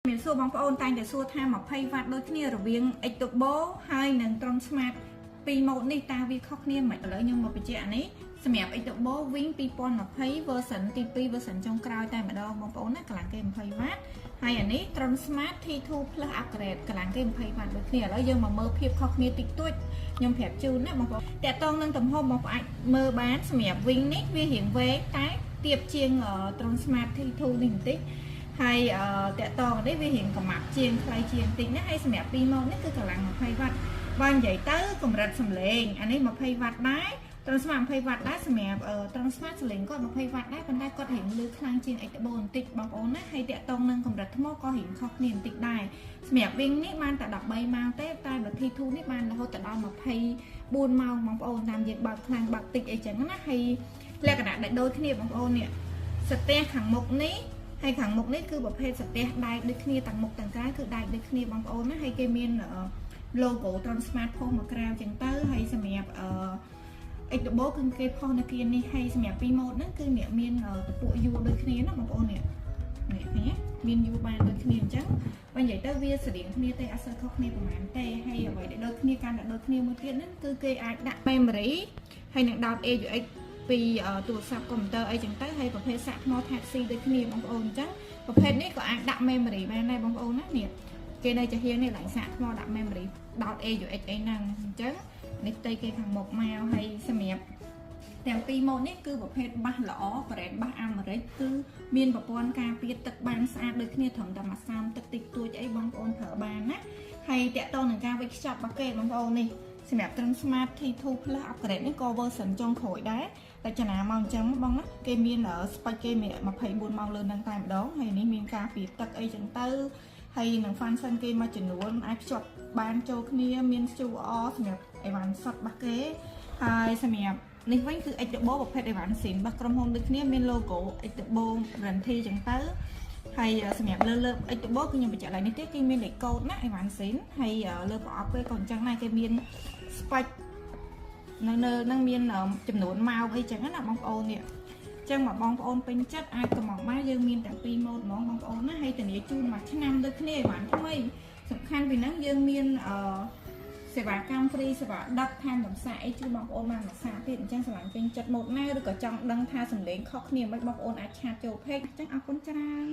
មានសួរបងប្អូនតែងតែសួរថា20វ៉ាត់ដូចគ្នារវាង X-Turbo ហើយនិង Tron Smart ពីម៉ូដនេះតើវាខុសគ្នាមិនឥឡូវខ្ញុំមកបញ្ជាក់អានេះសម្រាប់ X-Turbo Wing 2020 version ទី2 version ចុងក្រោយតែម្ដងបងប្អូនណាកម្លាំងគេ20វ៉ាត់ហើយអានេះ Tron Smart T2 Plus Upgrade កម្លាំងគេ20វ៉ាត់ដូចគ្នាឥឡូវយើងមកមើលភាពខុសគ្នាតិចតួចខ្ញុំប្រាប់ជូនណាបងប្អូនតើតោងនឹងទំហំបងប្អូនអាចមើលបានសម្រាប់ Wing នេះវារៀងវែងតែទាបជាង Tron Smart T2 នេះបន្តិចហើយតកតងនេះវារៀងកម្មាប់ជាងខ្លីជាងតិចណាហើយសម្រាប់ពីម៉ូដនេះគឺកម្លាំង20វ៉ាត់បើនិយាយទៅកម្រិតសំឡេងអានេះ20វ៉ាត់ដែរTron Smart 20វ៉ាត់ដែរសម្រាប់Tron Smart សំឡេងគាត់20វ៉ាត់ដែរប៉ុន្តែគាត់រៀងលឺខ្លាំងជាង X-Turbo បន្តិចបងប្អូនណាហើយតកតងនឹងកម្រិតថ្មក៏រៀងខុសគ្នាបន្តិចដែរសម្រាប់ Wing នេះបានតែ13ម៉ោងទេតែបើ T2 នេះបានរហូតដល់24ម៉ោងបងប្អូនតាមយើងបើកខ្លាំងបើកតិចអីចឹងណាហើយលក្ខណៈដែលដូចគ្នាបងប្អូននេះស្ទះខាងមុខនេះហើយខាងមុខនេះគឺប្រភេទស្ទះដែកដូចគ្នាទាំងមុខទាំងក្រៅគឺដែកដូចគ្នាបងប្អូនណាហើយគេមាន logo Tron Smart ផុសមកក្រៅចឹងទៅហើយសម្រាប់X-Turbo គឺគេផុសនៅkiaនេះហើយសម្រាប់ពីម៉ូដហ្នឹងគឺអ្នកមានតពួកយួរដូចគ្នាណាបងប្អូននេះមានយួរបានដូចគ្នាអញ្ចឹងបើនិយាយទៅវាស្រដៀងគ្នាទេអត់សូវខុសគ្នាប្រហែលទេហើយអ្វីដែលដូចគ្នាកាន់តែដូចគ្នាមួយទៀតហ្នឹងគឺគេអាចដាក់ memory ហើយនឹងដោត AUXពីទូរស័ព្ទកុំព្យូទ័រអីចឹងទៅហើយប្រភេទសាកថ្ម Type C ដូចគ្នាបងប្អូនអញ្ចឹងប្រភេទនេះក៏អាចដាក់ memory បានដែរបងប្អូនណានេះគេនៅចាហៀងនេះឡើងសាកថ្មដាក់ memory ដោត AUX អីហ្នឹងអញ្ចឹងនេះផ្ទៃគេខាងមុខមកហើយសម្រាប់ទាំងពីរម៉ូដនេះគឺប្រភេទបាសល្អ brand បាសអាមេរិកគឺមានប្រព័ន្ធការពារទឹកបានស្អាតដូចគ្នាត្រឹមតែមួយសាមទឹកតិចតួចអីបងប្អូនប្រើបានណាហើយតាក់ទងនឹងការវេចខ្ចប់របស់គេបងប្អូននេះសម្រាប់ Tron Smart T2 Plus Upgrade នេះក៏ version ចុងក្រោយដែរតែចំណាមកអញ្ចឹងបងណាគេមាន spec គេមាន24ម៉ោងលើនឹងតែម្ដងហើយនេះមានការពារទឹកអីចឹងទៅហើយនឹង function គេមួយចំនួនអាចភ្ជាប់បានចូលគ្នាមាន QR សម្រាប់អីវ៉ាន់សុតរបស់គេហើយសម្រាប់នេះវិញគឺ X-Turbo ប្រភេទអីវ៉ាន់ស៊ីនរបស់ក្រុមហ៊ុនដូចគ្នាមាន logo X-Turbo warranty ចឹងទៅហើយសម្រាប់លើ X-Turbo គឺខ្ញុំបញ្ជាក់ឡើងនេះទេគេមានលេខកូដណាអីវ៉ាន់ស៊ីនហើយលើប្រអប់គេក៏អញ្ចឹងដែរគេមាន spec នៅនឹងមានចំនួនម៉ោងអីចឹងណាបងប្អូននេះចឹងមកបងប្អូនពេញចិត្តអាចទៅមកបានយើងមានទាំងពីរម៉ូដហ្មងបងប្អូនណាហើយធានាជូនមួយឆ្នាំដូចគ្នាអីវ៉ាន់ថ្មីសំខាន់ពីហ្នឹងយើងមានសេវាកម្ម free សេវាដឹកថែមតម្សាអីជូនបងប្អូនបានមួយសាទៀតអញ្ចឹងស្រឡាញ់ពេញចិត្តម៉ូដណាឬក៏ចង់ដឹងថាសម្លេងខុសគ្នាមិនបងប្អូនអាចឆាតចូល page អញ្ចឹងអរគុណច្រើន